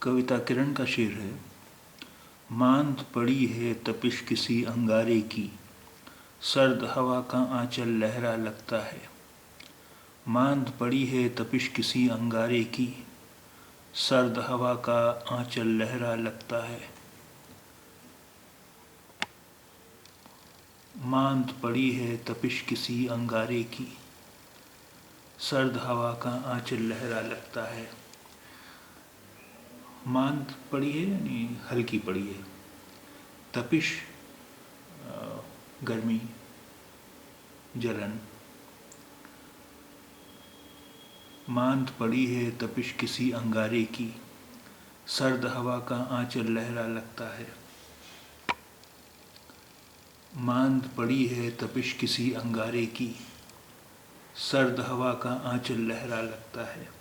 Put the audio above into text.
कविता किरण का शेर है। मांद पड़ी है तपिश किसी अंगारे की, सर्द हवा का आंचल लहरा लगता है। मांद पड़ी है तपिश किसी अंगारे की, सर्द हवा का आंचल लहरा लगता है। मांद पड़ी है तपिश किसी अंगारे की, सर्द हवा का आंचल लहरा लगता है। मांद पड़ी है यानी हल्की पड़ी है। तपिश गर्मी, जलन। मांद पड़ी है तपिश किसी अंगारे की, सर्द हवा का आंचल लहरा लगता है। मांद पड़ी है तपिश किसी अंगारे की, सर्द हवा का आंचल लहरा लगता है।